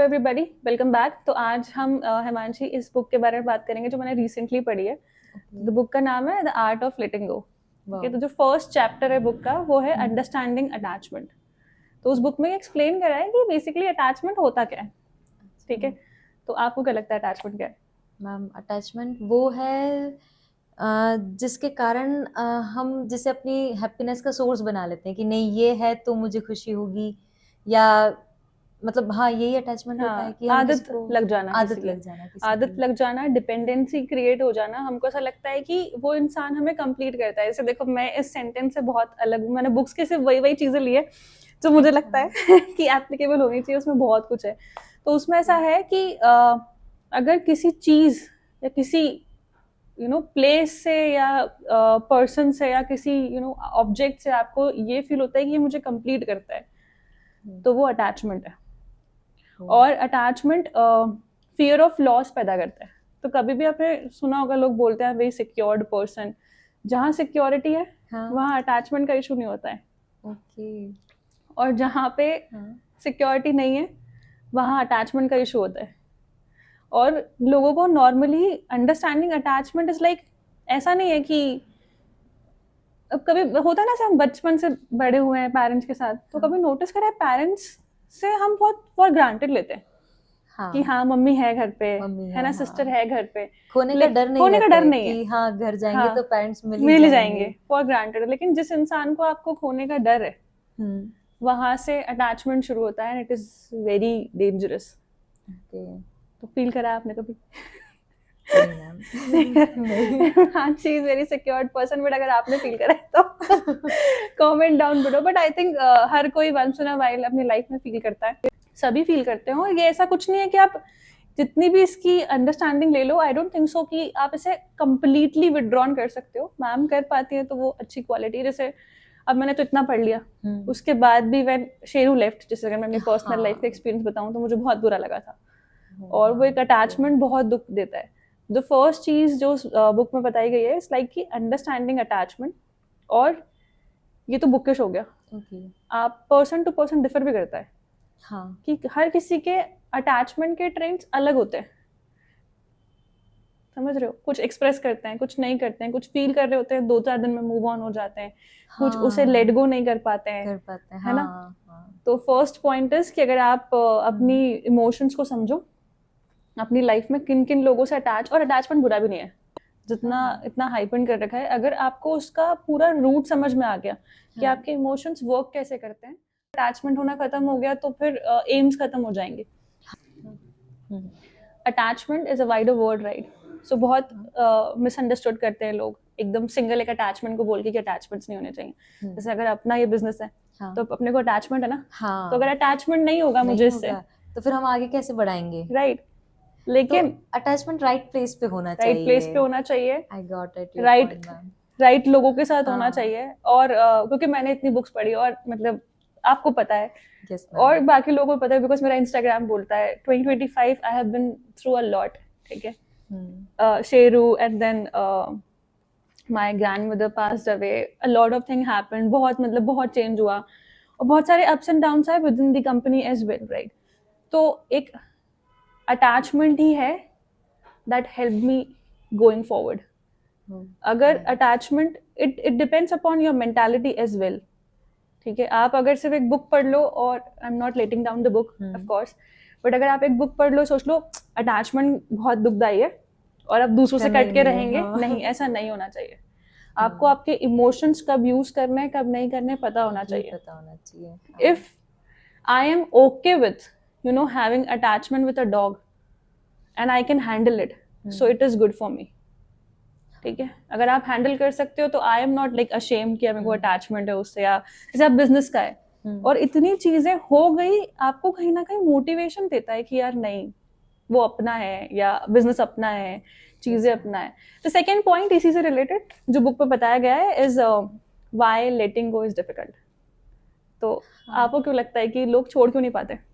Everybody, welcome back. तो आज हम हिमांशी इस बुक के बारे में बात करेंगे जो मैंने रिसेंटली पढ़ी है। द बुक का नाम है द आर्ट ऑफ लेटिंग गो। ठीक है, तो जो फर्स्ट चैप्टर है बुक का वो है अंडरस्टैंडिंग अटैचमेंट। तो उस बुक में एक्सप्लेन करा है कि बेसिकली अटैचमेंट होता क्या है। ठीक है, तो आपको क्या लगता है अटैचमेंट क्या है? मैम, अटैचमेंट वो है जिसके कारण हम जिसे अपनी हैप्पीनेस का सोर्स बना लेते हैं कि नहीं ये है तो मुझे खुशी होगी, या मतलब हाँ यही अटैचमेंट होता है हाँ, कि हम आदत किसको लग जाना किसी आदत की। लग जाना किसी आदत की। लग जाना, डिपेंडेंसी क्रिएट हो जाना। हमको ऐसा लगता है कि वो इंसान हमें कंप्लीट करता है। जैसे देखो, मैं इस सेंटेंस से बहुत अलग हूँ। मैंने बुक्स के सिर्फ वही वही चीजें ली है जो मुझे अच्छा। लगता है कि एप्लीकेबल होनी चाहिए। उसमें बहुत कुछ है। तो उसमें ऐसा है कि अगर किसी चीज या किसी प्लेस से या पर्सन से या किसी ऑब्जेक्ट से आपको ये फील होता है कि ये मुझे कंप्लीट करता है, तो वो अटैचमेंट है। और अटैचमेंट फियर ऑफ लॉस पैदा करता है। तो कभी भी आपने सुना होगा, लोग बोलते हैं वेरी सिक्योर्ड पर्सन। जहाँ सिक्योरिटी है हाँ। वहाँ अटैचमेंट का इशू नहीं होता है, ओके। और जहाँ पे हाँ। सिक्योरिटी नहीं है वहाँ अटैचमेंट का इशू होता है। और लोगों को normally understanding attachment is like, ऐसा नहीं है कि अब कभी होता है ना, जैसे हम बचपन से बड़े हुए हैं पेरेंट्स के साथ, तो हाँ। कभी नोटिस करा है पेरेंट्स से हम बहुत फॉर ग्रांटेड लेते हैं कि हाँ मम्मी है घर पे, मम्मी है है, ना, हाँ। सिस्टर है घर पे। खोने का डर नहीं खोने का रहता डर है नहीं है। कि हाँ घर जाएंगे हाँ, तो पेरेंट्स मिल ही मिल ही जाएंगे। जाएंगे, फॉर ग्रांटेड। लेकिन जिस इंसान को आपको खोने का डर है, हम्म। वहां से अटैचमेंट शुरू होता है, it is very dangerous. Okay. तो फील करा आपने कभी? नहीं मैम। नहीं। हाँ, she is very secured person, but अगर आपने फील करा है तो comment down below. But I think हर कोई वंस इन अ वाइल अपनी लाइफ में फील करता है, सभी फील करते हो। ये ऐसा कुछ नहीं है कि आप जितनी भी इसकी अंडरस्टैंडिंग ले लो, आई डोंट थिंक सो कि आप इसे कंप्लीटली विदड्रॉन कर सकते हो। मैम कर पाती है तो वो अच्छी क्वालिटी। जैसे अब मैंने तो इतना पढ़ लिया, उसके बाद भी व्हेन शेरू लेफ्ट, जैसे अगर मैं अपनी पर्सनल लाइफ का एक्सपीरियंस बताऊं तो मुझे बहुत बुरा लगा था। और वो एक अटैचमेंट बहुत दुख देता है। द फर्स्ट चीज जो बुक में बताई गई है इट्स लाइक कि अंडरस्टैंडिंग अटैचमेंट। और ये तो बुकिश हो गया। ओके। आप पर्सन टू पर्सन डिफर भी करता है हाँ। कि हर किसी के अटैचमेंट के ट्रेंड्स अलग होते हैं। समझ रहे हो? कुछ एक्सप्रेस करते हैं, कुछ नहीं करते हैं, कुछ फील कर रहे होते हैं, 2-4 दिन में मूव ऑन हो जाते हैं, कुछ उसे लेट हाँ गो नहीं कर पाते हैं, कर पाते हैं, है ना? हाँ हाँ। तो फर्स्ट पॉइंट इज कि अगर आप अपनी इमोशंस को समझो, अपनी लाइफ में किन किन लोगों से अटैच, और अटैचमेंट बुरा भी नहीं है जितना हाँ। इतना हाइपन कर रखा है। अगर आपको उसका पूरा रूट समझ में आ गया कि हाँ। आपके इमोशंस वर्क कैसे करते हैं, अटैचमेंट होना खत्म हो गया तो फिर एम्स खत्म हो जाएंगे। Hmm. Attachment is a wider word, right? So बहुत हाँ। मिसअंडरस्टूड करते हैं लोग एकदम सिंगल एक अटैचमेंट को बोल के कि अटैचमेंट्स नहीं होने चाहिए। जैसे अगर अपना ये बिजनेस है हाँ। तो अपने को अटैचमेंट है ना। तो अगर हाँ। अटैचमेंट नहीं होगा नहीं मुझे इससे, होगा तो फिर हम आगे कैसे बढ़ाएंगे? राइट? तो लेकिन अटैचमेंट राइट प्लेस पे होना राइट प्लेस चाहिए। पे होना चाहिए, I got it your right point ma'am. Right लोगों के साथ होना हाँ। चाहिए। और क्योंकि मैंने इतनी बुक्स पढ़ी, और मतलब आपको पता है यस मैम। और बाकी लोगों को पता है, बिकॉज मेरा इंस्टाग्राम बोलता है 2025 I have been through a lot. ठीक है, Sheru and then my grandmother passed away, a lot of thing happened, बहुत मतलब बहुत चेंज हुआ, और बहुत सारे अप्स एंड डाउन्स आए with in the company as well, right? तो एक अटैचमेंट ही है that help me going forward. अगर attachment, it it depends upon your mentality as well. ठीक है, आप अगर सिर्फ एक बुक पढ़ लो, और I am not letting down the book of course, but अगर आप एक बुक पढ़ लो, सोच लो अटैचमेंट बहुत दुखदाई है और आप दूसरों से कट के रहेंगे, रहेंगे, हाँ। नहीं, ऐसा नहीं होना चाहिए। आपको आपके इमोशंस कब यूज करने हैं कब नहीं करने पता होना ये चाहिए। पता होना चाहिए, हाँ। If I am okay with having attachment with a dog and I can handle it, so it is good for me. ठीक है, अगर आप हैंडल कर सकते हो तो I am not like ashamed कि मेरे को अटैचमेंट है उससे। या जैसे आप बिजनेस का है और इतनी चीजें हो गई, आपको कहीं ना कहीं मोटिवेशन देता है कि यार नहीं, वो अपना है या बिजनेस अपना है, चीजें अपना है। तो सेकेंड पॉइंट इसी से रिलेटेड जो बुक पे बताया गया है is why letting go is difficult. तो आपको क्यों लगता है कि लोग छोड़ क्यों नहीं पाते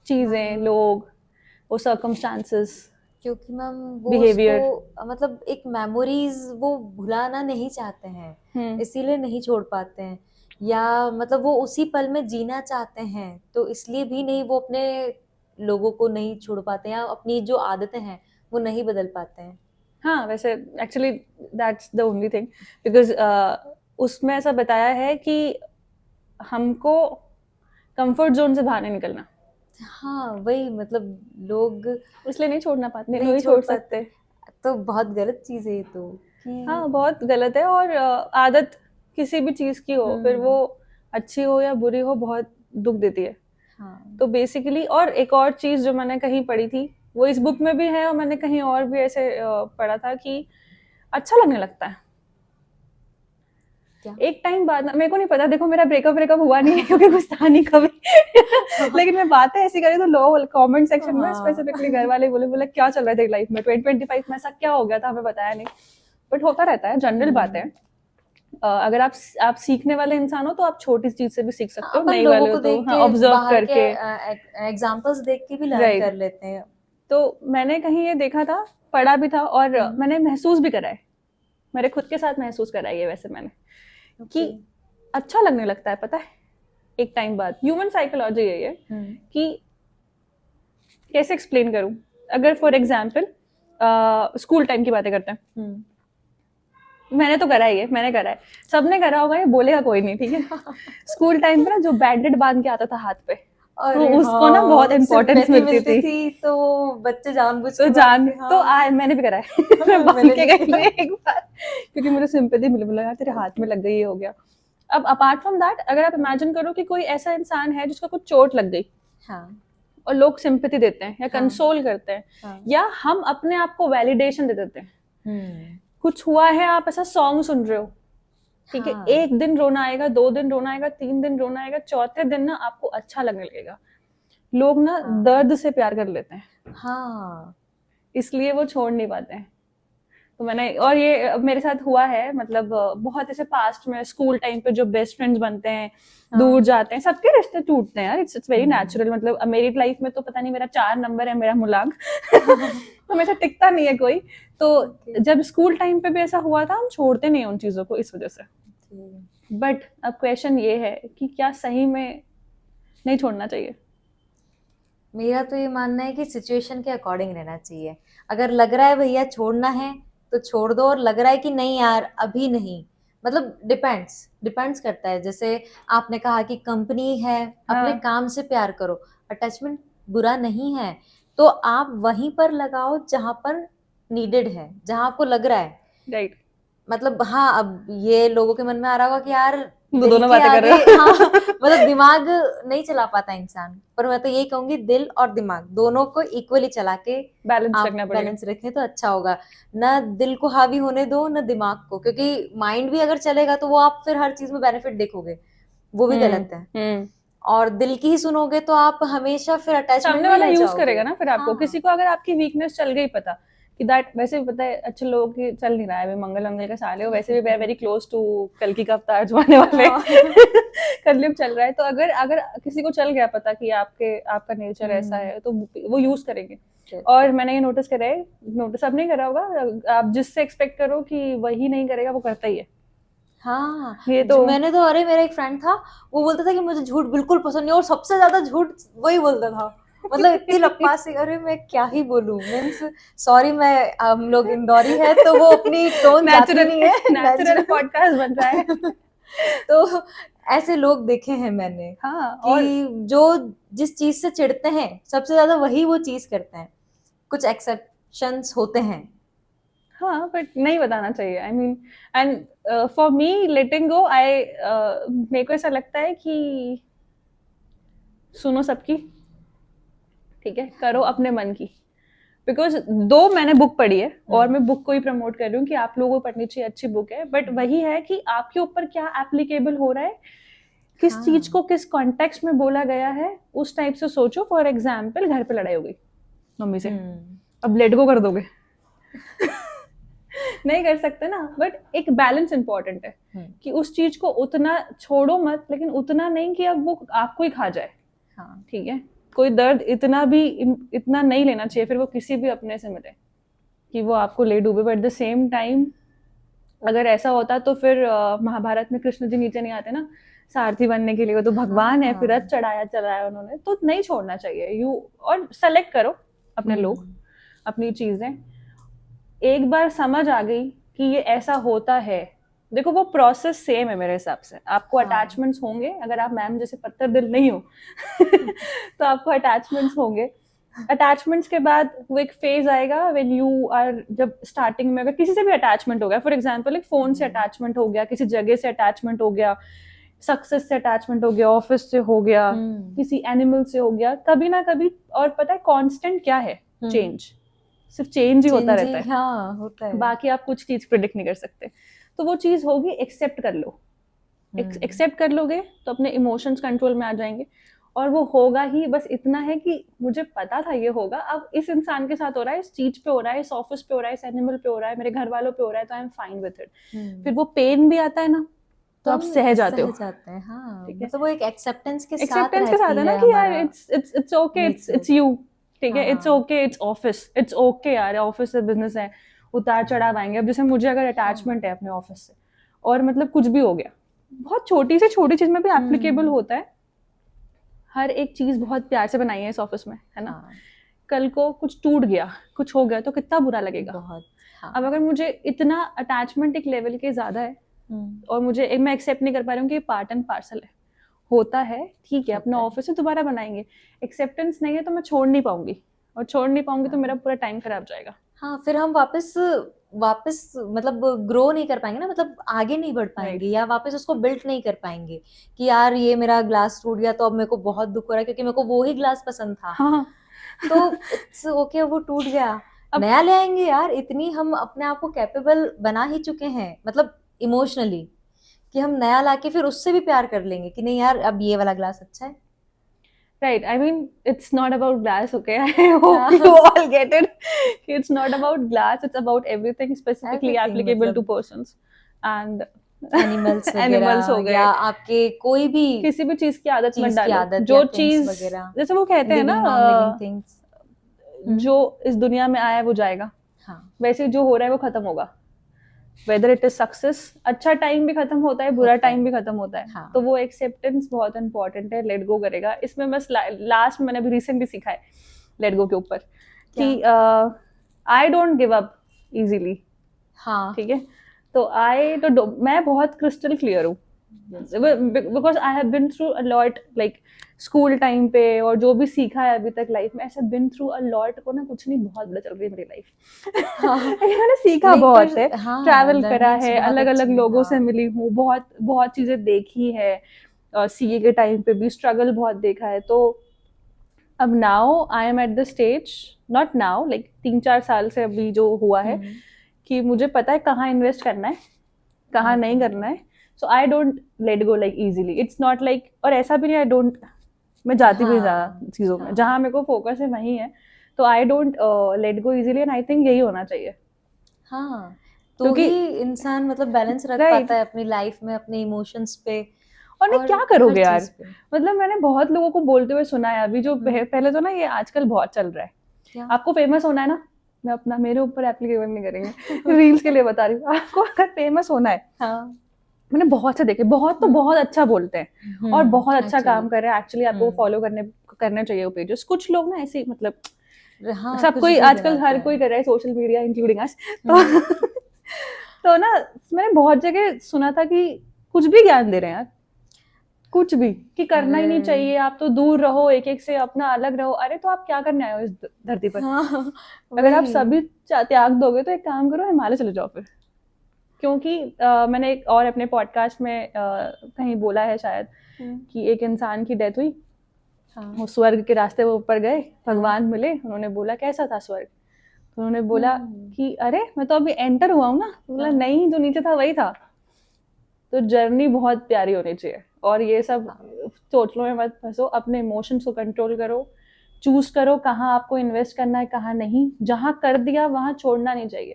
चीजें, लोग, वो सर्कमस्टांसेस, क्योंकि मैम वो उसको बिहेवियर? मतलब एक मेमोरीज वो भुलाना नहीं चाहते हैं, इसीलिए नहीं छोड़ पाते हैं या मतलब वो उसी पल में जीना चाहते हैं, तो इसलिए भी नहीं वो अपने लोगों को नहीं छोड़ पाते हैं, या अपनी जो आदतें हैं वो नहीं बदल पाते हैं। हाँ वैसे actually that's the only thing, because उसमें ऐसा बताया है कि हमको कंफर्ट जोन से बाहर नहीं निकलना, हाँ वही, मतलब लोग इसलिए नहीं छोड़ना पाते, नहीं नहीं छोड़ छोड़ पाते। सकते। तो बहुत गलत चीज है ये तो कि हाँ बहुत गलत है। और आदत किसी भी चीज की हो, फिर वो अच्छी हो या बुरी हो, बहुत दुख देती है। हाँ तो बेसिकली, और एक और चीज जो मैंने कहीं पढ़ी थी, वो इस बुक में भी है और मैंने कहीं और भी ऐसे पढ़ा था कि अच्छा लगने लगता है क्या एक टाइम बाद ना। मेरे को नहीं पता, देखो मेरा ब्रेकअप हुआ नहीं है क्योंकि कुछ था नहीं कभी लेकिन मैं बातें ऐसी करी तो लोग कमेंट सेक्शन में हाँ स्पेसिफिकली घर वाले बोले क्या चल रहा है तेरी लाइफ में 2025 में, ऐसा क्या हो गया था हमें बताया नहीं। बट होता रहता है, जनरल बात है। अगर आप सीखने वाले इंसान हो तो आप छोटी चीज से भी सीख सकते हो, अपन नई लोगों वाले हो को तो देख हाँ के, ऑब्जर्व बाहर के करके। एग्जांपल्स देख के भी लर्न राइट। कर लेते हैं। तो मैंने कहीं ये देखा था, पढ़ा भी था, और मैंने महसूस भी करा है, मेरे खुद के साथ महसूस करा है ये वैसे मैंने, कि अच्छा लगने लगता है पता है एक टाइम बाद। ह्यूमन साइकोलॉजी है ये, कि कैसे एक्सप्लेन करूं। अगर फॉर एग्जाम्पल स्कूल टाइम की बातें करते हैं, मैंने तो करा ही है, मैंने करा है, सबने करा होगा, ये बोलेगा कोई नहीं, ठीक है। स्कूल टाइम पे ना जो बैंडेड बांध के आता था हाथ पे, तो उसको ना बहुत इम्पोर्टेंस मिलती थी। तो बच्चे जानबूझ तो के जान बांधते, तो हाँ। मैंने भी करा है मैं बांध मैंने के भी गई थी एक बार, क्योंकि मुझे सिंपैथी मिली, बोला यार तेरे हाथ में लग गई, ये हो गया। अब अपार्ट फ्रॉम दैट, अगर आप इमेजिन करो कि कोई ऐसा इंसान है जिसको कुछ चोट लग गई, हाँ और लोग सिंपैथी देते हैं या हाँ कंसोल करते हैं, हाँ या हम अपने आप को वैलिडेशन दे देते हैं। कुछ हुआ है, आप ऐसा सॉन्ग सुन रहे हो, ठीक है, हाँ एक दिन रोना आएगा, 2 दिन रोना आएगा, 3 दिन रोना आएगा, चौथे दिन ना आपको अच्छा लगने लगेगा। लोग ना हाँ दर्द से प्यार कर लेते हैं, हाँ इसलिए वो छोड़ नहीं पाते हैं। तो मैंने, और ये मेरे साथ हुआ है, मतलब बहुत ऐसे पास्ट में स्कूल टाइम पे जो बेस्ट फ्रेंड्स बनते हैं, दूर जाते हैं, सबके रिश्ते टूटते हैं यार, इट्स वेरी नेचुरल। मतलब मेरी लाइफ में तो पता नहीं मेरा 4 नंबर है मेरा मुलाक तो मेरे साथ टिकता नहीं है कोई। तो जब स्कूल टाइम पे भी ऐसा हुआ था, हम छोड़ते नहीं उन चीजों को इस वजह से। बट अब क्वेश्चन ये है कि क्या सही में नहीं छोड़ना चाहिए? मेरा तो ये मानना है कि सिचुएशन के अकॉर्डिंग रहना चाहिए। अगर लग रहा है भैया छोड़ना है तो छोड़ दो, और लग रहा है कि नहीं यार अभी नहीं, मतलब डिपेंड्स करता है। जैसे आपने कहा कि कंपनी है, अपने हाँ काम से प्यार करो, अटैचमेंट बुरा नहीं है, तो आप वहीं पर लगाओ जहां पर नीडेड है, जहां आपको लग रहा है। राइट। मतलब हाँ, अब ये लोगों के मन में आ रहा होगा कि यार दिल दोनों के बातें कर आगे, रहे हो हाँ मतलब दिमाग नहीं चला पाता इंसान, पर मैं तो यही कहूंगी दिल और दिमाग दोनों को इक्वली चला के बैलेंस आप रखना पड़ेगा। बैलेंस रखें तो अच्छा होगा। ना दिल को हावी होने दो, ना दिमाग को, क्योंकि माइंड भी अगर चलेगा तो वो आप फिर हर चीज में बेनिफिट देखोगे, वो भी गलत है। और दिल की ही सुनोगे तो आप हमेशा फिर अटैचमेंट सामने में वाला रह यूज जाओगे। करेगा ना फिर आपको। हाँ किसी को अगर आपकी वीकनेस चल गई पता कि दैट, वैसे भी पता है अच्छे लोगों की चल नहीं रहा है, मंगल का साले हो, वैसे भी वेरी क्लोज टू कल्कि का अवतार जो आने वाले कलयुग चल रहा है, तो अगर अगर किसी को चल गया पता कि आपका नेचर ऐसा है, तो वो यूज करेंगे। और मैंने ये नोटिस करा है, नोटिस अब नहीं करा होगा, आप जिससे एक्सपेक्ट करो कि वही नहीं करेगा, वो करता ही है। हाँ ये तो मैंने तो, अरे मेरा एक फ्रेंड था, वो बोलता था कि मुझे झूठ बिल्कुल पसंद नहीं, और सबसे ज्यादा झूठ वही बोलता था, मतलब इतनी लप्पासी। अरे मैं क्या ही बोलूं, मीन्स सॉरी, मैं हम लोग इंदौरी है तो वो अपनी टोन जाती नहीं है नेचुरल पॉडकास्ट बन रहा है तो ऐसे लोग देखे हैं मैंने हाँ। कि और जो जिस चीज से चिढ़ते हैं सबसे ज्यादा वही वो चीज करते हैं। कुछ एक्सेप्शंस होते हैं। हाँ, बट नहीं बताना चाहिए, I mean. And for me letting go, मेरे को ऐसा लगता है कि सुनो सबकी, ठीक है, करो अपने मन की। बिकॉज दो मैंने बुक पढ़ी है, और मैं बुक को ही प्रमोट कर रही हूँ कि आप लोगों को पढ़नी चाहिए, अच्छी बुक है, बट वही है कि आपके ऊपर क्या एप्लीकेबल हो रहा है, किस चीज को किस कॉन्टेक्स्ट में बोला गया है, उस टाइप से सोचो। फॉर एग्जाम्पल, घर पे लड़ाई हो गई मम्मी से, अब लेट गो कर दोगे नहीं कर सकते ना। बट एक बैलेंस इंपॉर्टेंट है कि उस चीज को उतना छोड़ो मत, लेकिन उतना नहीं कि अब वो आपको ही खा जाए। ठीक है, कोई दर्द इतना नहीं लेना चाहिए फिर वो किसी भी अपने से मिले कि वो आपको ले डूबे। But at the same time, अगर ऐसा होता तो फिर महाभारत में कृष्ण जी नीचे नहीं आते ना, सारथी बनने के लिए, वो तो भगवान है, फिर हाँ। रथ चढ़ाया उन्होंने, तो नहीं छोड़ना चाहिए यू। और सेलेक्ट करो अपने लोग, अपनी चीजें। एक बार समझ आ गई कि ये ऐसा होता है, देखो वो प्रोसेस सेम है मेरे हिसाब से। आपको हाँ। अटैचमेंट्स होंगे, अगर आप मैम जैसे पत्थर दिल नहीं हो तो आपको अटैचमेंट्स होंगे। अटैचमेंट्स के बाद वो एक फेज आएगा व्हेन यू आर, जब स्टार्टिंग में अगर किसी से भी अटैचमेंट हो गया, फॉर एग्जांपल एक फोन से अटैचमेंट हो गया, किसी जगह से अटैचमेंट हो गया, सक्सेस से अटैचमेंट हो गया, ऑफिस से हो गया, किसी एनिमल से हो गया, कभी ना कभी। और पता है कांस्टेंट क्या है? चेंज। सिर्फ चेंज ही होता रहता है, हाँ होता है। बाकी आप कुछ चीज प्रिडिक्ट नहीं कर सकते। तो वो चीज होगी, एक्सेप्ट कर लो। एक्सेप्ट कर लोगे तो अपने इमोशंस कंट्रोल में आ जाएंगे, और वो होगा ही। बस इतना है कि मुझे पता था ये होगा, अब इस इंसान के साथ हो रहा है, इस चीज पे हो रहा है, इस ऑफिस पे हो रहा है, इस एनिमल पे हो रहा है, मेरे घर वालों पे हो रहा है, तो I am fine with it. फिर वो पेन भी आता है ना, तो आप सह जाते हो। जाते हैं। हाँ, ठीक है, मतलब वो एक एक्सेप्टेंस के साथ एक्सेप्टेंस के साथ है ना कि यार इट्स ओके, इट्स यू। ठीक है, it's okay, it's office, it's okay यार, ऑफिस से बिजनेस है, उतार चढ़ाव आएंगे। अब जैसे मुझे अगर अटैचमेंट है अपने ऑफिस से, और मतलब कुछ भी हो गया, बहुत छोटी से छोटी चीज में भी एप्लीकेबल होता है। हर एक चीज बहुत प्यार से बनाई है इस ऑफिस में, है ना। कल को कुछ टूट गया, कुछ हो गया, तो कितना बुरा लगेगा बहुत। अब अगर मुझे इतना अटैचमेंट एक लेवल के ज्यादा है, और मुझे मैं एक्सेप्ट नहीं कर पा रही हूँ कि ये पार्ट एंड पार्सल है, होता है, ठीक है, अपना ऑफिस है, दोबारा बनाएंगे। एक्सेप्टेंस नहीं है तो मैं छोड़ नहीं पाऊंगी, और छोड़ नहीं पाऊंगी तो मेरा पूरा टाइम खराब जाएगा। हाँ, फिर हम वापस मतलब ग्रो नहीं कर पाएंगे ना, मतलब आगे नहीं बढ़ पाएंगे, या वापस उसको बिल्ड नहीं कर पाएंगे कि यार ये मेरा ग्लास टूट गया तो अब मेरे को बहुत दुख हो रहा है, क्योंकि मेरे को वो ही ग्लास पसंद था। हाँ तो इट्स ओके, वो टूट गया, नया ले आएंगे यार। इतनी हम अपने आप को कैपेबल बना ही चुके हैं, मतलब इमोशनली, कि हम नया लाके फिर उससे भी प्यार कर लेंगे कि नहीं यार अब ये वाला ग्लास अच्छा है। Right. I mean, it's not about glass, okay? I hope you all get it. It's not about glass. It's about everything, specifically Everything, applicable to मतलब persons and एनिमल्स animals हो वगैरह, गए, या आपके कोई भी किसी भी चीज की आदत मत चीज की डालो। आदत जो या थिंग्स चीज, वगैरह, जैसे वो कहते हैं ना, लिविंग नॉन लिविंग थिंग्स। जो इस दुनिया में आया है वो जाएगा। हाँ, वैसे जो हो रहा है वो खत्म होगा। वेदर इट इज सक्सेस, अच्छा टाइम भी खत्म होता है, बुरा टाइम भी खत्म होता है। हाँ। तो वो एक्सेप्टेंस बहुत इंपॉर्टेंट है, लेट गो करेगा इसमें। बस लास्ट में मैंने अभी रिसेंटली सीखा है लेट गो के ऊपर कि I don't give up easily. हाँ, ठीक है, तो मैं बहुत क्रिस्टल क्लियर हूँ, because I have been through a lot, like school time पे, और जो भी सीखा है अभी तक लाइफ में, ऐसा बिन थ्रू अ लॉट को ना, कुछ नहीं, बहुत बड़ा चल रही है मेरी लाइफ। मैंने सीखा बहुत है, ट्रैवल करा है, अलग अलग लोगों से मिली हूँ, बहुत बहुत चीजें देखी है, सीए के टाइम पे भी स्ट्रगल बहुत देखा है। तो अब now I am at the stage, not now, like 3-4 साल से अभी जो हुआ है कि मुझे पता है कहाँ इन्वेस्ट करना है, कहाँ नहीं करना है। So I don't let go like easily. It's not like, और ऐसा भी नहीं आई डोंट, मैं जाती भी ज़्यादा चीज़ों में, जहाँ मेरे को फोकस है वहीं है। तो आई don't let go easily, and I think यही होना चाहिए। हाँ, तो ही इंसान मतलब बैलेंस रख पाता है अपनी लाइफ में, अपने इमोशंस पे। और नहीं, क्या करोगे यार, मतलब मैंने बहुत लोगों को बोलते हुए सुना है अभी, जो पहले तो ना, ये आजकल बहुत चल रहा है, आपको फेमस होना है ना, मैं अपना, मेरे ऊपर एप्लीकेबल नहीं करेंगे, रील्स के लिए बता रही हूँ, आपको अगर फेमस होना है, मैंने बहुत से देखे, बहुत तो बहुत अच्छा बोलते हैं और बहुत अच्छा काम कर रहे हैं, एक्चुअली आपको फॉलो करने चाहिए वो पेजेस। कुछ लोग ना ऐसे, मतलब सब कोई आजकल हर कोई कर रहा है, सोशल मीडिया इंक्लूडिंग अस, तो ना मैंने बहुत जगह सुना था कि कुछ भी ज्ञान दे रहे हैं यार, कुछ भी, कि करना ही नहीं चाहिए, आप तो दूर रहो, एक एक से अपना अलग रहो। अरे तो आप क्या करने आए हो इस धरती पर? अगर आप सभी त्याग दोगे तो एक काम करो, हिमालय चले जाओ फिर। क्योंकि मैंने एक और अपने पॉडकास्ट में कहीं बोला है शायद कि एक इंसान की डेथ हुई, वो स्वर्ग के रास्ते वो ऊपर गए, भगवान मिले, उन्होंने बोला कैसा था स्वर्ग, तो उन्होंने बोला कि अरे मैं तो अभी एंटर हुआ हूँ ना, बोला नहीं, जो नीचे था वही था। तो जर्नी बहुत प्यारी होनी चाहिए, और ये सब सोचने में मत फंसो, अपने इमोशंस को कंट्रोल करो, चूज करो कहाँ आपको इन्वेस्ट करना है, कहाँ नहीं। जहाँ कर दिया वहाँ छोड़ना नहीं चाहिए,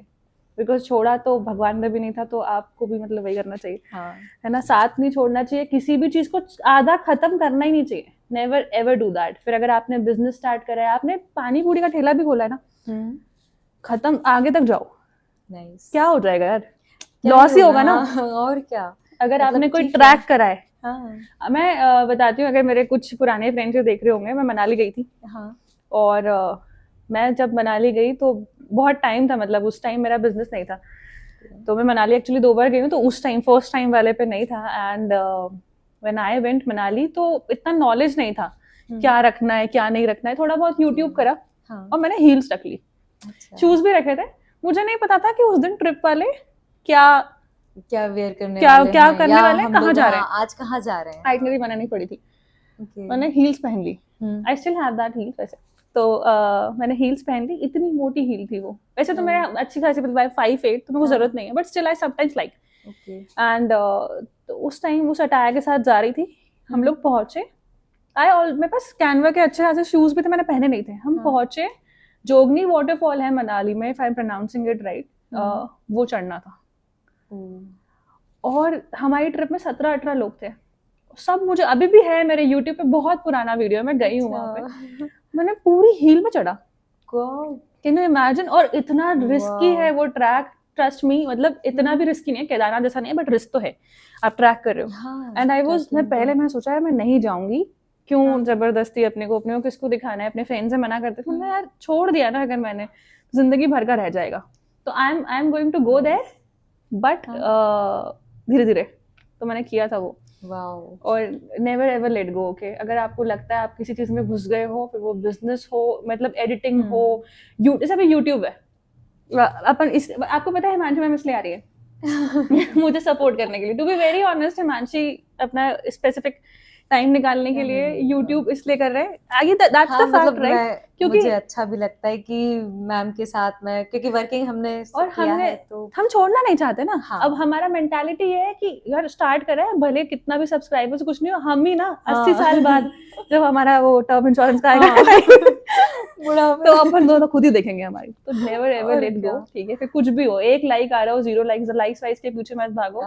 बिकॉज छोड़ा तो भगवान में भी नहीं था, तो आपको भी मतलब वही करना चाहिए, है ना। साथ नहीं छोड़ना चाहिए, किसी भी चीज को आधा खत्म करना ही नहीं चाहिए, नेवर एवर डू दैट। फिर अगर आपने बिजनेस स्टार्ट करा है, आपने पानी पूरी का ठेला भी खोला है ना, खत्म, आगे तक जाओ, क्या हो जाएगा यार, लॉस ही होगा ना। और क्या, अगर आपने कोई ट्रैक करा है, हाँ मैं बताती हूँ, अगर मेरे कुछ पुराने फ्रेंड्स जो देख रहे होंगे, मैं मनाली गई थी। हाँ और मैं जब मनाली गई तो बहुत टाइम था, मतलब उस टाइम मेरा बिजनेस नहीं था, तो मैं मनाली एक्चुअली 2 बार गई हूँ, तो उस टाइम फर्स्ट टाइम वाले पे नहीं था। And when I went Manali तो इतना नॉलेज नहीं था क्या रखना है क्या नहीं रखना है, थोड़ा बहुत यूट्यूब करा हाँ और मैंने हील्स रख ली, अच्छा शूज भी रखे थे। मुझे नहीं पता था कि उस दिन ट्रिप वाले क्या क्या वेयर करने क्या वाले क्या हैं करने या वाले हैं, हम कहाँ लोग जा रहे हैं। हाँ आज कहाँ जा रहे हैं आइटनरी बनानी पड़ी थी, ओके मैंने हील्स पहन ली। I still have that heels वैसे। तो मैंने हील्स पहन ली, इतनी मोटी हील थी वो। वैसे तो मैं अच्छी खासी 5'8", तो मेरे को जरूरत नहीं है, but still I sometimes like. Okay and तो उस टाइम उस अटायर के साथ जा रही थी, हम लोग पहुंचे। मेरे पास कैनवा के अच्छे खासे शूज भी थे, मैंने पहने नहीं थे। हम पहुंचे, जोगनी वाटरफॉल है मनाली में, if I am pronouncing it right, वो चढ़ना था। और हमारी ट्रिप में 17-18 लोग थे, सब मुझे अभी भी है मेरे यूट्यूब पे, बहुत पुराना वीडियो है, मैं गई हूँ वहां पे। मैंने पूरी हील में चढ़ा, कैन यू इमेजिन। और इतना रिस्की है वो ट्रैक, ट्रस्ट मी, मतलब इतना भी रिस्की नहीं है, केदारनाथ जैसा नहीं है, बट रिस्क तो है, आप ट्रैक कर रहे हो। एंड आई वाज, मैं पहले मैंने सोचा यार मैं नहीं जाऊंगी, क्यों जबरदस्ती अपने को किसको दिखाना है, अपने फ्रेंड से मना करते थे। मैंने यार छोड़ दिया ना, अगर मैंने जिंदगी भर का रह जाएगा, तो I am going to go there, but धीरे धीरे। तो मैंने किया था वो। वाओ और never ever let go. Okay, अगर आपको लगता है आप किसी चीज में घुस गए हो, फिर वो बिजनेस हो, मतलब एडिटिंग हो, जैसे अभी यूट्यूब है, अपन इस, आपको पता है हिमांशु मैम इसलिए आ रही है मुझे सपोर्ट करने के लिए। To be very honest, Himanshi अपना स्पेसिफिक टाइम निकालने के लिए यूट्यूब इसलिए कर रहे हैं आगे, दैट्स द फैक्ट राइट। क्योंकि मुझे अच्छा भी लगता है कि मैम के साथ में, क्योंकि वर्किंग हमने और किया है तो हम छोड़ना नहीं चाहते ना। हाँ। अब हमारा मेंटालिटी ये है कि यार स्टार्ट करें, भले कितना भी सब्सक्राइबर्स कुछ नहीं हो, हम ही ना 80 साल बाद जब हमारा वो टर्म इंश्योरेंस का आएगा तो अपन दोनों खुद ही देखेंगे हमारी। तो नेवर एवर लेट गो, ठीक है। फिर कुछ भी हो, 1 लाइक आ रहा हो, 0 लाइक्स वाइज के पीछे मत भागो।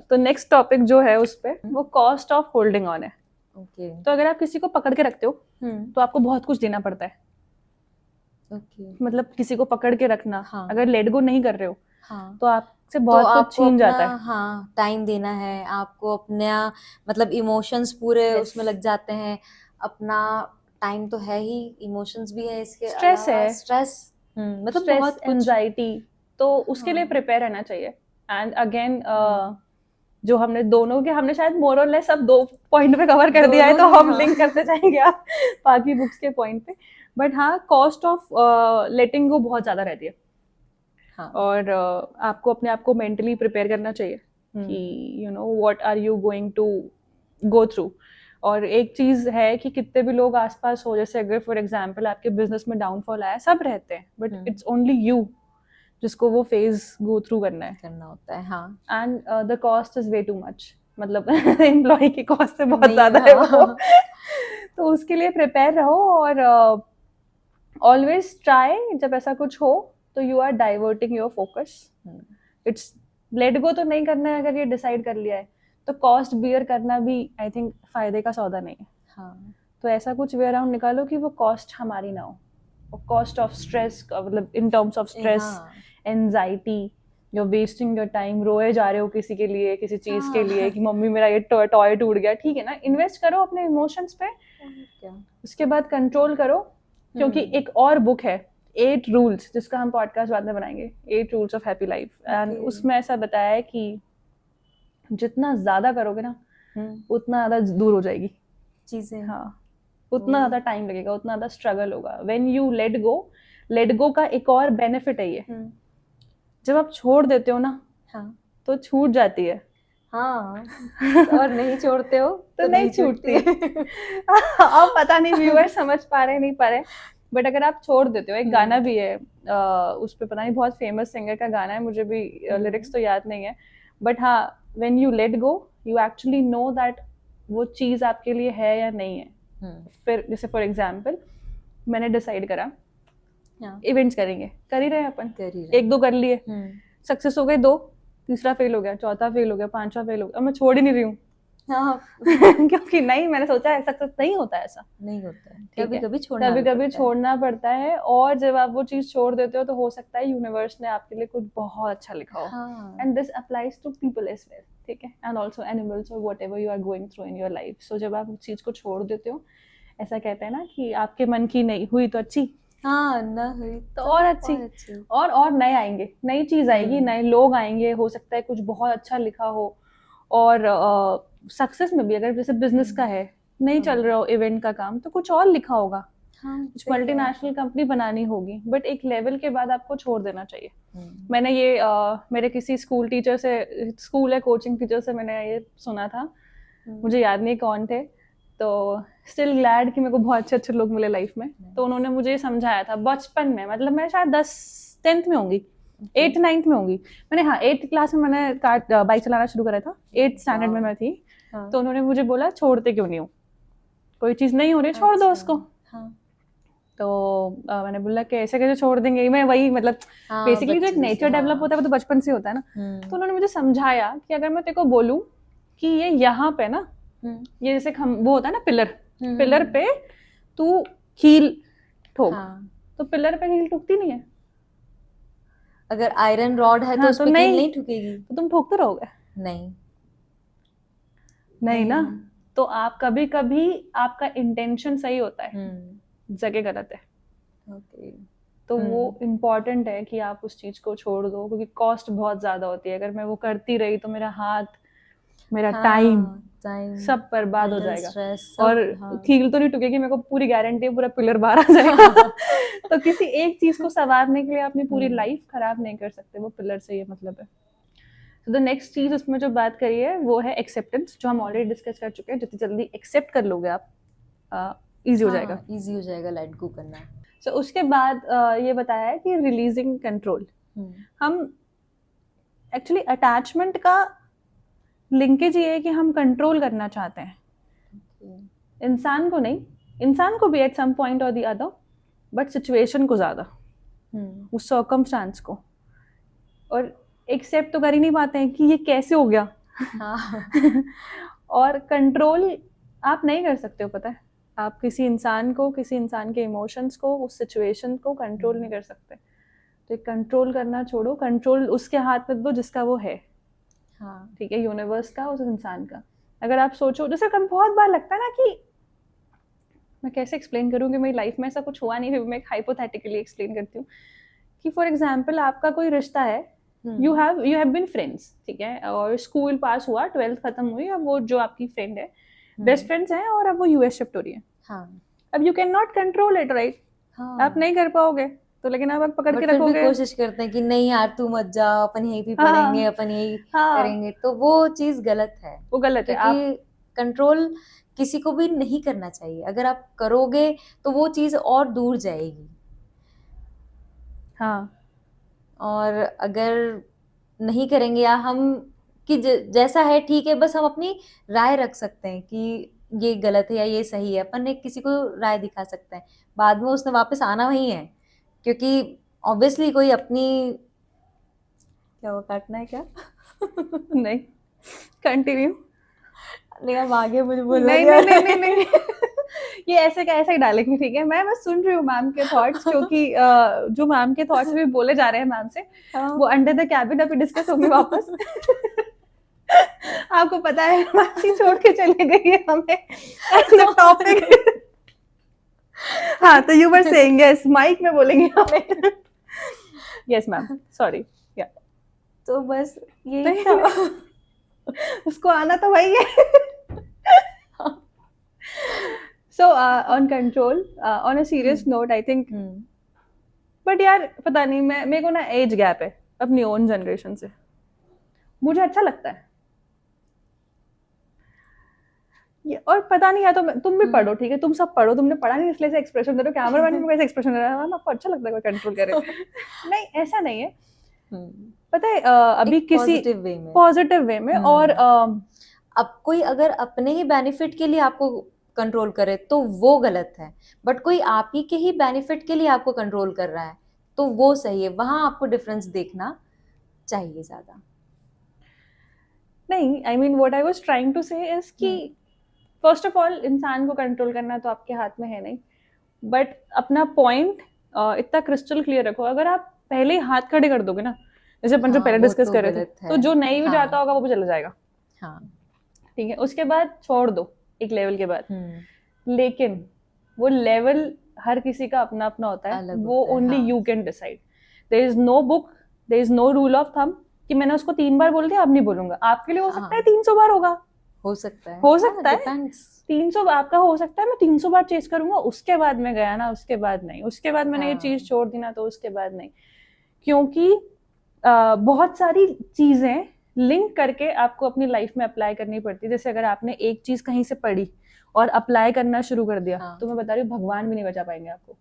तो नेक्स्ट टॉपिक जो है उस पे, वो कॉस्ट ऑफ होल्डिंग ऑन है। तो अगर आप किसी को पकड़ के रखते हो तो आपको बहुत कुछ देना पड़ता है। मतलब किसी को पकड़ के रखना, अगर लेट गो नहीं कर रहे हो तो आपसे बहुत कुछ छीन जाता है। हाँ, टाइम देना है आपको, अपना मतलब इमोशंस पूरे उसमें लग जाते हैं। अपना टाइम तो है ही, इमोशंस भी है, इसके स्ट्रेस है, स्ट्रेस, मतलब स्ट्रेस, बहुत कुछ एंजाइटी, तो उसके लिए प्रिपेयर रहना चाहिए। एंड अगेन जो हमने दोनों के, हमने शायद मोर और लेस अब 2 पॉइंट पे कवर कर दिया है, तो हम लिंक करते जाएंगे आप बाकी बुक्स के पॉइंट पे। बट हाँ, कॉस्ट ऑफ लेटिंग गो बहुत ज्यादा रहती है। और आपको अपने आप को मेंटली प्रिपेयर करना चाहिए कि you know what are you going to go through. और एक चीज है कि कितने भी लोग आसपास हो, जैसे अगर फॉर एग्जांपल आपके बिजनेस में डाउनफॉल आया, सब रहते हैं, बट इट्स ओनली यू जिसको वो फेज गो थ्रू करना होता है। हाँ, and the cost is way too much, मतलब एम्प्लॉय की कॉस्ट से बहुत ज्यादा है वो। तो उसके लिए प्रिपेयर रहो। और ऑलवेज ट्राई, जब ऐसा कुछ हो तो you are diverting your focus. It's let go तो नहीं करना है, अगर ये डिसाइड कर लिया है तो कॉस्ट बियर करना भी आई थिंक फायदे का सौदा नहीं है। हाँ, तो ऐसा कुछ वे अराउंड निकालो कि वो कॉस्ट हमारी ना हो। कॉस्ट ऑफ स्ट्रेस, मतलब in terms of stress, anxiety, you are wasting your time, रोए जा रहे हो किसी के लिए, किसी चीज के लिए कि मम्मी मेरा ये टॉय टूट गया, ठीक है ना, इन्वेस्ट करो अपने इमोशंस पे, उसके बाद कंट्रोल करो। क्योंकि एक और बुक है 8 रूल्स, जिसका हम पॉडकास्ट बाद में बनाएंगे, 8 rules of happy life. And उसमें ऐसा बताया है कि जितना ज्यादा करोगे ना उतना ज्यादा दूर हो जाएगी चीजें। हाँ, उतना ज्यादा टाइम लगेगा, उतना ज्यादा स्ट्रगल होगा। व्हेन यू लेट गो का एक और बेनिफिट है ये, जब आप छोड़ देते हो ना तो छूट जाती है। हाँ, और नहीं छोड़ते हो तो नहीं छूटती। अब पता नहीं व्यूअर समझ पा रहे नहीं पा रहे, बट अगर आप छोड़ देते हो, एक गाना भी है उस पे, पता नहीं बहुत फेमस सिंगर का गाना है, मुझे भी लिरिक्स तो याद नहीं है, बट हाँ, when you let go you actually know that वो चीज आपके लिए है या नहीं है। फिर जैसे फॉर एग्जाम्पल मैंने डिसाइड करा इवेंट्स करेंगे, कर ही रहे हैं अपन, 1-2 कर लिए, सक्सेस हो गए 2, तीसरा फेल हो गया, चौथा फेल हो गया, 5वां फेल हो गया, अब मैं छोड़ ही नहीं रही हूँ। हाँ क्योंकि नहीं, मैंने सोचा है सक्सेस नहीं होता ऐसा, नहीं होता है, ठीक कभी है, कभी छोड़ना कभी भी कभी पड़ता है। छोड़ना पड़ता है, और जब आप वो चीज छोड़ देते हो तो हो सकता है यूनिवर्स ने आपके लिए कुछ बहुत अच्छा लिखा हो, हाँ and this applies to people as well, ठीक है, एंड ऑल्सो एनिमल्स और whatever you are going through in your life. So जब आप उस चीज को छोड़ देते हो, ऐसा कहते हैं ना कि आपके मन की नहीं हुई तो अच्छी, हाँ, ना हुई तो तो और अच्छी, और अच्छी। और नए आएंगे, नई चीज आएगी, नए लोग आएंगे, हो सकता है कुछ बहुत अच्छा लिखा हो। और सक्सेस में भी अगर जैसे बिजनेस का है, नहीं चल रहा हो इवेंट का काम, तो कुछ और लिखा होगा, हाँ कुछ सही बात है। मल्टीनेशनल कंपनी बनानी होगी, बट एक लेवल के बाद आपको छोड़ देना चाहिए। हम्म, मैंने ये मेरे किसी स्कूल टीचर से, स्कूल है कोचिंग टीचर से मैंने ये सुना था, मुझे याद नहीं कौन थे, तो स्टिल ग्लैड कि मेरे को बहुत अच्छे अच्छे लोग मिले लाइफ में। तो उन्होंने मुझे ये समझाया था बचपन में, मतलब मैं शायद 10th में होंगी, 8th 9th में होंगी, मैंने, हाँ 8th क्लास में मैंने बाइक चलाना शुरू करा था, 8th स्टैंडर्ड में मैं थी। हाँ, तो उन्होंने मुझे बोला छोड़ते क्यों नहीं हो, कोई चीज़ नहीं हो रही छोड़ दो अच्छा, उसको। हाँ तो मैंने बोला कि ऐसे कैसे छोड़ देंगे, मैं वही मतलब हाँ, बेसिकली जो एक बच्चे जैसे, नेचर डेवलप हाँ होता है वो तो बचपन से होता है ना। तो उन्होंने मुझे समझाया कि अगर मैं तेरे को बोलूँ कि ये यहाँ पे ना, ये जैसे वो होता है ना पिलर, पिलर पे तू हील ठोक, हाँ, तो पिलर पे हील ठुकती नहीं है, अगर आयरन रॉड है तो हाँ उस तो पे कील नहीं, नहीं ठुकेगी। तो तुम ठोकते रहोगे, नहीं नहीं ना। तो आप कभी कभी आपका इंटेंशन सही होता है, जगह गलत है, ओके, तो वो इम्पॉर्टेंट है कि आप उस चीज को छोड़ दो, क्योंकि कॉस्ट बहुत ज्यादा होती है। अगर मैं वो करती रही तो मेरा हाथ, मेरा टाइम टाइम, सब बर्बाद हो मेंटल जाएगा, स्ट्रेस और सब, हाँ कील तो नहीं टूटेगी, मेरे को पूरी गारंटी है पूरा पिलर बाहर आ जाएगा। तो किसी एक चीज को संवारने के लिए अपनी पूरी लाइफ खराब नहीं कर सकते, वो पिलर से ये मतलब है। तो द नेक्स्ट चीज उसमें जो बात करी है वो है एक्सेप्टेंस, जो हम ऑलरेडी डिस्कस कर चुके हैं। जितनी जल्दी एक्सेप्ट कर लोगे आप, इजी हो जाएगा, इजी हो जाएगा लेट गो करना। सो उसके बाद ये बताया है कि रिलीजिंग कंट्रोल। हम एक्चुअली अटैचमेंट का लिंकेज ये है कि हम कंट्रोल करना चाहते हैं, इंसान को नहीं, इंसान को भी एट सम पॉइंट और द अदर, बट सिचुएशन को ज़्यादा, उस सर्कमस्टांस को, और एक्सेप्ट तो कर ही नहीं पाते हैं कि ये कैसे हो गया। और कंट्रोल आप नहीं कर सकते हो, पता है, आप किसी इंसान को, किसी इंसान के इमोशंस को, उस सिचुएशन को कंट्रोल नहीं कर सकते। तो कंट्रोल करना छोड़ो, कंट्रोल उसके हाथ में दो जिसका वो है, ठीक है, यूनिवर्स का, उस इंसान का। अगर आप सोचो, जैसे कभी बहुत बार लगता है ना कि मैं कैसे एक्सप्लेन करूँ कि मेरी लाइफ में ऐसा कुछ हुआ नहीं, फिर मैं एक हाइपोथेटिकली एक्सप्लेन करती हूँ कि फॉर एग्जाम्पल आपका कोई रिश्ता है, यू हैव बीन फ्रेंड्स, ठीक है, और स्कूल पास हुआ, 12th खत्म हुई, अब वो जो आपकी फ्रेंड है, बेस्ट फ्रेंड्स हैं, और अब वो यूएस शिफ्ट हो रही है। अब you can not control it, right, आप नहीं कर पाओगे, तो लेकिन आप पकड़ के रखोगे, फिर भी कोशिश करते हैं कि नहीं यार तू मत जा, अपन यहीं भी पढ़ेंगे, अपन यही करेंगे, तो वो चीज गलत है, वो गलत है। क्योंकि कंट्रोल किसी को भी नहीं करना चाहिए, अगर आप करोगे तो वो चीज और दूर जाएगी। और अगर नहीं करेंगे, या हम कि जैसा है ठीक है, बस हम अपनी राय रख सकते हैं कि ये गलत है या ये सही है, अपन एक किसी को राय दिखा सकते हैं, बाद में उसने वापस आना वही है, क्योंकि ऑब्वियसली कोई अपनी, क्या वो काटना है क्या? नहीं, कंटिन्यू, नहीं अब आगे मुझे बोलना नहीं नहीं नहीं नहीं नहीं ये ऐसे का ऐसे ही डालेंगे, ठीक है, मैं बस सुन रही हूँ मैम के थॉट्स, क्योंकि जो मैम के थॉट्स भी बोले जा रहे हैं मैम से, वो अंडर द कैबिन अभी डिस्कस होंगे वापस। आपको पता है मैम छोड़ के चले गई है हमें टॉपिक। हाँ, तो you were saying, yes, mic में बोलेंगे हमें। यस मैम, सॉरी, या तो बस यही था। उसको आना तो वही है। So on control, on a serious note, I think, but यार पता नहीं, मेरे को ना एज गैप है अपनी ओन जनरेशन से, मुझे अच्छा लगता है ये, और पता नहीं, या तो तुम भी पढ़ो, ठीक है, तुम सब पढ़ो, तुमने पढ़ा नहीं इसलिए से एक्सप्रेशन दे रहे हो, कैमरा मैन में कैसे एक्सप्रेशन दे रहा है, आपको अच्छा लगता है कोई कंट्रोल करे। नहीं, ऐसा नहीं है, पता है, अभी किसी पॉजिटिव वे में, और अब कोई अगर अपने ही बेनिफिट के लिए आपको कंट्रोल करे तो वो गलत है, बट कोई आप ही के ही बेनिफिट के लिए आपको कंट्रोल कर रहा है तो वो सही है, वहां आपको डिफरेंस देखना चाहिए ज्यादा। नहीं, I mean what I was trying to say is कि फर्स्ट ऑफ ऑल इंसान को कंट्रोल करना तो आपके हाथ में है नहीं, बट अपना पॉइंट इतना क्रिस्टल क्लियर रखो. अगर आप पहले ही हाथ खड़े कर दोगे ना, जैसे अपन जो हाँ, पहले वो डिस्कस तो कर रहे गलत थे, है. तो जो नहीं भी हाँ. जाता होगा वो भी चला जाएगा. हाँ. ठीक है, उसके बाद छोड़ दो एक लेवल के बाद. हम्म. लेकिन वो लेवल हर किसी का अपना अपना होता है. अलग वो होता है. ओनली हाँ. You can decide. There is no book, there is no rule of thumb कि मैंने उसको 3 बार बोल दिया अब नहीं बोलूंगा. आपके लिए हो सकता है हाँ. 300 बार होगा, हो सकता है. हो हाँ, सकता है डिपेंड्स. 300 आपका हो सकता है मैं 300 बार चेस करूंगा, उसके बाद मैं गया ना, उसके बाद नहीं, उसके बाद मैंने ये हाँ. चीज छोड़ दी ना, तो उसके बाद नहीं. क्योंकि बहुत सारी चीजें लिंक करके आपको अपनी लाइफ में अप्लाई करनी पड़ती है. जैसे अगर आपने एक चीज कहीं से पढ़ी और अप्लाई करना शुरू कर दिया, हाँ. तो मैं बता रही हूँ भगवान भी नहीं बचा पाएंगे आपको.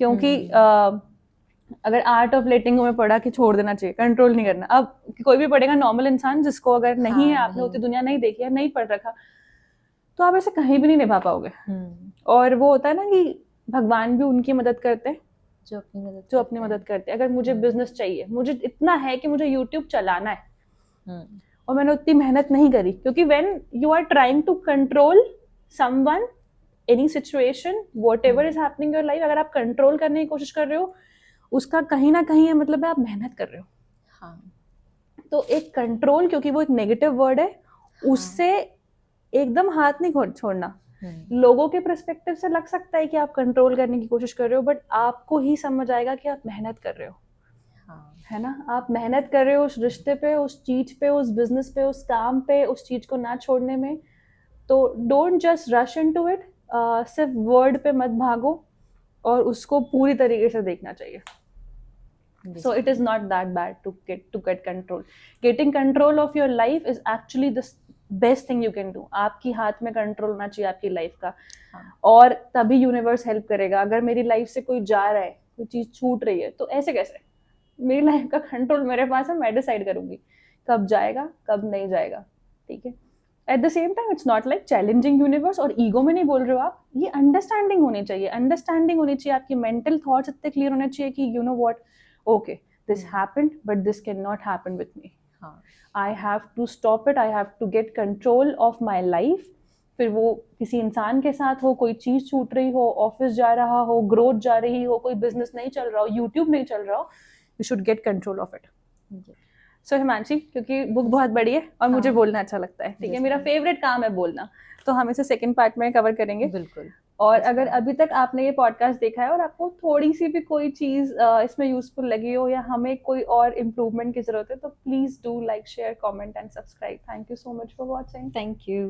क्योंकि हम्म. अगर आर्ट ऑफ लेटिंग गो में पढ़ा कि छोड़ देना चाहिए, कंट्रोल नहीं करना, अब कोई भी पढ़ेगा नॉर्मल इंसान जिसको अगर नहीं है, हाँ, आपने उतनी नहीं. दुनिया नहीं देखी है, नहीं पढ़ रखा, तो आप ऐसे कहीं भी नहीं निभा पाओगे. और वो होता है ना कि भगवान भी उनकी मदद करते हैं जो अपनी मदद जो अपनी मदद करते हैं. अगर मुझे बिजनेस चाहिए, मुझे इतना है कि मुझे यूट्यूब चलाना है, और मैंने उतनी मेहनत नहीं करी, क्योंकि when you are trying to control someone, any situation, whatever is happening your life, अगर आप कंट्रोल करने की कोशिश कर रहे हो, उसका कहीं ना कहीं है मतलब है आप मेहनत कर रहे हो. हाँ. तो एक कंट्रोल, क्योंकि वो एक नेगेटिव वर्ड है, उससे एकदम हाथ नहीं छोड़ना. लोगों के पर्सपेक्टिव से लग सकता है कि आप कंट्रोल करने की कोशिश कर रहे हो, बट आपको ही समझ आएगा कि आप मेहनत कर रहे हो. हाँ. है ना, आप मेहनत कर रहे हो उस रिश्ते पे, उस चीज पे, उस बिजनेस पे, उस काम पे, उस चीज को ना छोड़ने में. तो don't just rush into it. सिर्फ वर्ड पे मत भागो, और उसको पूरी तरीके से देखना चाहिए. So it is not that bad to get control. Getting control of your life is actually the best thing you can do. आपकी हाथ में कंट्रोल होना चाहिए आपकी लाइफ का. और तभी यूनिवर्स हेल्प करेगा. अगर मेरी लाइफ से कोई जा रहा है, कोई चीज छूट रही है, तो ऐसे कैसे? मेरी लाइफ का कंट्रोल मेरे पास है, मैं डिसाइड करूंगी कब जाएगा कब नहीं जाएगा. ठीक है. At the same time it's not like challenging universe, और ईगो में नहीं बोल रहे हो आप. ये अंडरस्टैंडिंग होनी चाहिए. अंडरस्टैंडिंग होनी चाहिए. आपकी मेंटल थॉट्स इतने क्लियर होने चाहिए कि you know what, okay, this happened, but this cannot happen with me. I have to stop it. I have to get control of my life. फिर वो किसी इंसान के साथ हो, कोई चीज छूट रही हो, ऑफिस जा रहा हो, ग्रोथ जा रही हो, कोई बिजनेस नहीं चल रहा हो, यूट्यूब नहीं चल रहा हो, you should get control of it. So Himanshi, क्योंकि बुक बहुत बड़ी है और मुझे बोलना अच्छा लगता है, ठीक है, मेरा फेवरेट काम है बोलना, तो हम इसे सेकंड पार्ट में कवर करेंगे. बिल्कुल. और अगर अभी तक आपने ये पॉडकास्ट देखा है और आपको थोड़ी सी भी कोई चीज इसमें यूजफुल लगी हो, या हमें कोई और इम्प्रूवमेंट की जरूरत है, तो please do like, share, comment and subscribe. Thank you so much for watching. Thank you.